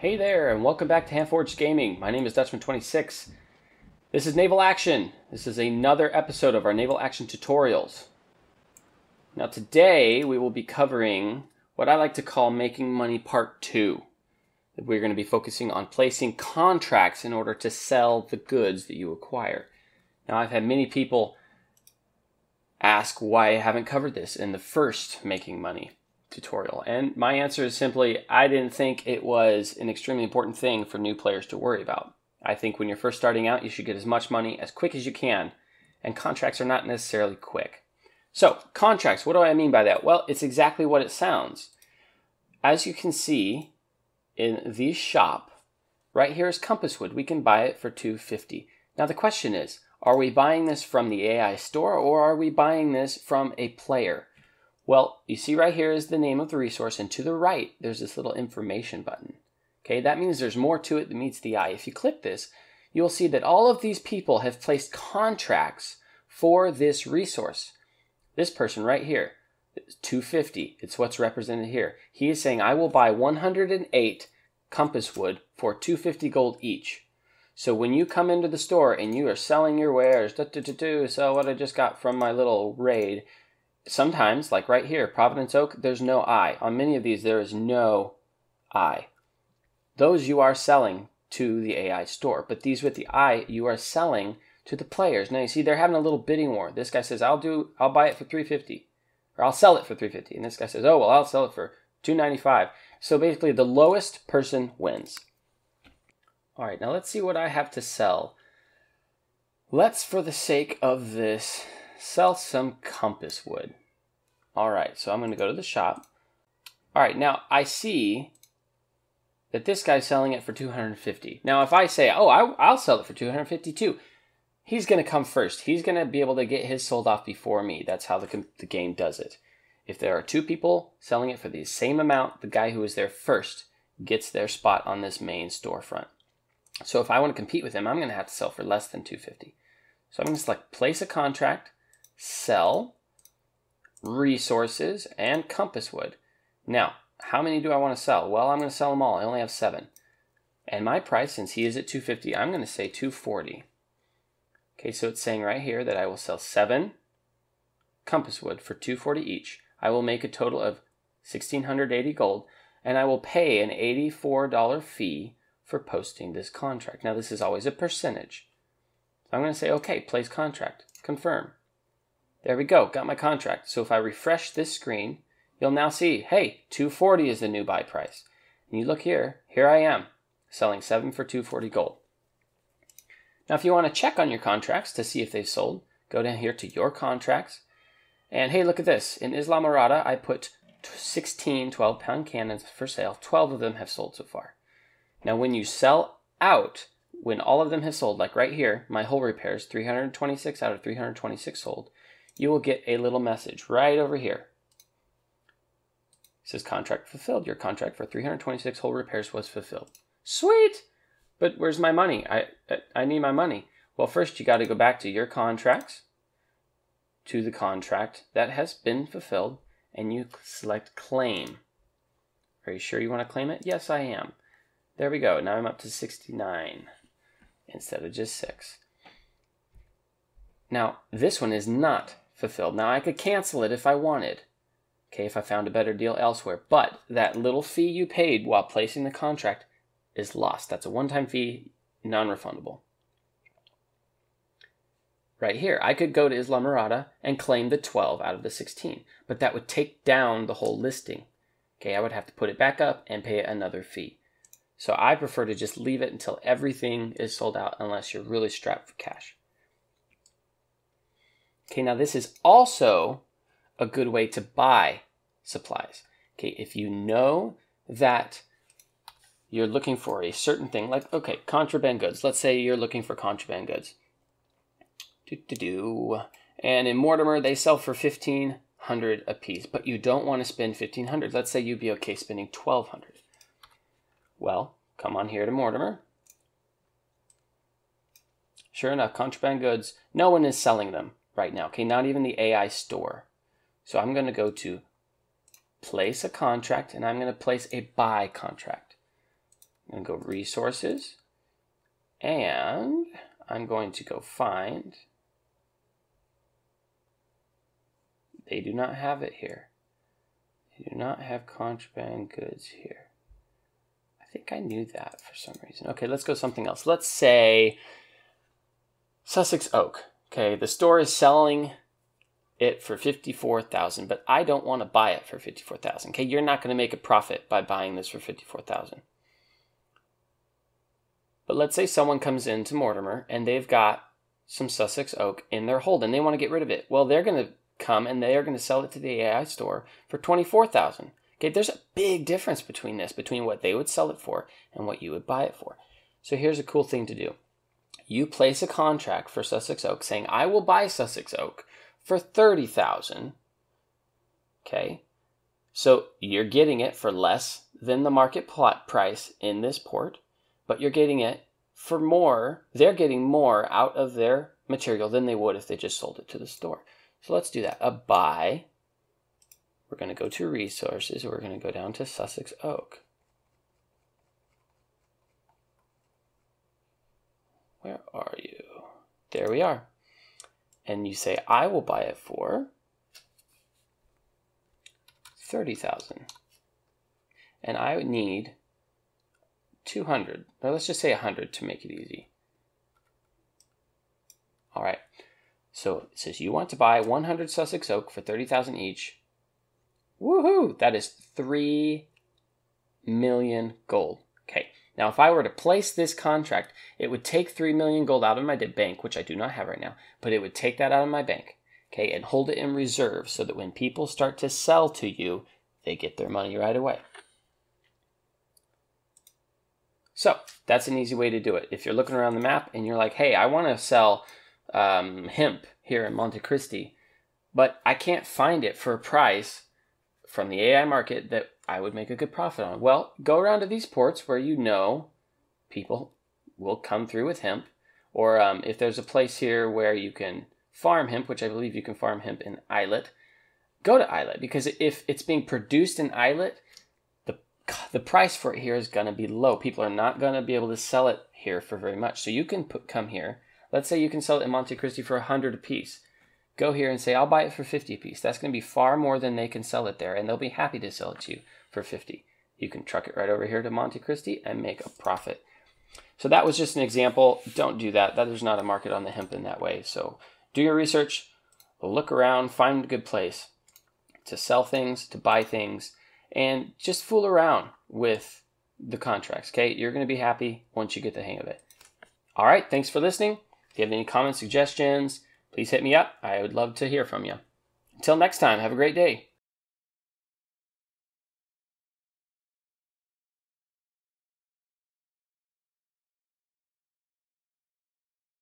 Hey there, and welcome back to Handforged Gaming. My name is Dutchman26. This is Naval Action. This is another episode of our Naval Action tutorials. Now today we will be covering what I like to call Making Money Part 2. We're going to be focusing on placing contracts in order to sell the goods that you acquire. Now I've had many people ask why I haven't covered this in the first Making Money tutorial, and my answer is simply I didn't think it was an extremely important thing for new players to worry about. I think when you're first starting out, you should get as much money as quick as you can, and contracts are not necessarily quick. So contracts, what do I mean by that? Well, it's exactly what it sounds. As you can see in the shop, right here is compass wood. We can buy it for $2.50. Now the question is, are we buying this from the AI store or are we buying this from a player? Well, you see right here is the name of the resource, and to the right, there's this little information button. Okay, that means there's more to it than meets the eye. If you click this, you'll see that all of these people have placed contracts for this resource. This person right here, $2.50, it's what's represented here. He is saying, I will buy 108 compass wood for $2.50 gold each. So when you come into the store and you are selling your wares, sell what I just got from my little raid, sometimes, like right here, Providence Oak, there's no I. On many of these, there is no I. Those you are selling to the AI store, but these with the I, you are selling to the players. Now you see they're having a little bidding war. This guy says, I'll buy it for $3.50, or I'll sell it for $3.50, and this guy says, oh well, I'll sell it for $2.95. So basically, the lowest person wins. All right, now let's see what I have to sell. Let's, for the sake of this, sell some compass wood. All right, so I'm going to go to the shop. All right, now I see that this guy's selling it for $250. Now, if I say, oh, I'll sell it for $250 too, he's going to come first. He's going to be able to get his sold off before me. That's how the game does it. If there are two people selling it for the same amount, the guy who is there first gets their spot on this main storefront. So if I want to compete with him, I'm going to have to sell for less than $250. So I'm going to select place a contract, sell, resources, and compass wood. Now, how many do I want to sell? Well, I'm going to sell them all. I only have 7. And my price, since he is at $250, I'm going to say $240. Okay, so it's saying right here that I will sell 7 compass wood for $240 each. I will make a total of 1,680 gold, and I will pay an $84 fee for posting this contract. Now, this is always a percentage. I'm going to say, okay, place contract, confirm. There we go, got my contract. So if I refresh this screen, you'll now see, hey, $240 is the new buy price. And you look here, here I am, selling 7 for $240 gold. Now if you want to check on your contracts to see if they've sold, go down here to your contracts. And hey, look at this. In Islamorada, I put 16 12-pound cannons for sale. 12 of them have sold so far. Now when you sell out, when all of them have sold, like right here, my hull repairs, 326 out of 326 sold, you will get a little message right over here. It says contract fulfilled. Your contract for 326 hull repairs was fulfilled. Sweet! But where's my money? I need my money. Well, first you got to go back to your contracts, to the contract that has been fulfilled, and you select claim. Are you sure you want to claim it? Yes, I am. There we go. Now I'm up to 69 instead of just 6. Now, this one is not fulfilled. Now, I could cancel it if I wanted, okay, if I found a better deal elsewhere, but that little fee you paid while placing the contract is lost. That's a one-time fee, non-refundable. Right here, I could go to Islamorada and claim the 12 out of the 16, but that would take down the whole listing. Okay, I would have to put it back up and pay another fee. So I prefer to just leave it until everything is sold out unless you're really strapped for cash. Okay, now this is also a good way to buy supplies. Okay, if you know that you're looking for a certain thing, like, okay, contraband goods. Let's say you're looking for contraband goods. And in Mortimer, they sell for $1,500 a piece, but you don't want to spend $1,500. Let's say you'd be okay spending $1,200. Well, come on here to Mortimer. Sure enough, contraband goods, no one is selling them right now. Okay, not even the AI store. So I'm going to go to place a contract, and I'm going to place a buy contract. I'm going to go resources, and I'm going to go find. They do not have it here. They do not have contraband goods here. I think I knew that for some reason. Okay, let's go something else. Let's say Sussex Oak. Okay, the store is selling it for $54,000, but I don't want to buy it for $54,000. Okay, you're not going to make a profit by buying this for $54,000. But let's say someone comes into Mortimer and they've got some Sussex Oak in their hold and they want to get rid of it. Well, they're going to come and they are going to sell it to the AI store for $24,000. Okay, there's a big difference between this, between what they would sell it for and what you would buy it for. So here's a cool thing to do. You place a contract for Sussex Oak saying, I will buy Sussex Oak for $30,000. Okay, so you're getting it for less than the market price in this port, but you're getting it for more. They're getting more out of their material than they would if they just sold it to the store. So let's do that. A buy. We're going to go to resources. We're going to go down to Sussex Oak. Where are you? There we are. And you say, I will buy it for $30,000. And I would need 200. Or let's just say 100 to make it easy. All right. So it says you want to buy 100 Sussex Oak for $30,000 each. Woohoo! That is 3 million gold. Okay. Now, if I were to place this contract, it would take 3 million gold out of my bank, which I do not have right now, but it would take that out of my bank, okay, and hold it in reserve so that when people start to sell to you, they get their money right away. So that's an easy way to do it. If you're looking around the map and you're like, hey, I want to sell hemp here in Monte Cristi, but I can't find it for a price from the AI market that I would make a good profit on. Well, go around to these ports where you know people will come through with hemp, or if there's a place here where you can farm hemp, which I believe you can farm hemp in Islet, go to Islet, because if it's being produced in Islet, the price for it here is going to be low. People are not going to be able to sell it here for very much. So you can come here. Let's say you can sell it in Monte Cristi for 100 a piece. Go here and say, I'll buy it for 50 a piece. That's going to be far more than they can sell it there, and they'll be happy to sell it to you for 50. You can truck it right over here to Monte Cristi and make a profit. So that was just an example. Don't do that. There's not a market on the hemp in that way. So do your research, look around, find a good place to sell things, to buy things, and just fool around with the contracts, okay? You're going to be happy once you get the hang of it. All right, thanks for listening. If you have any comments, suggestions, please hit me up. I would love to hear from you. Until next time, have a great day.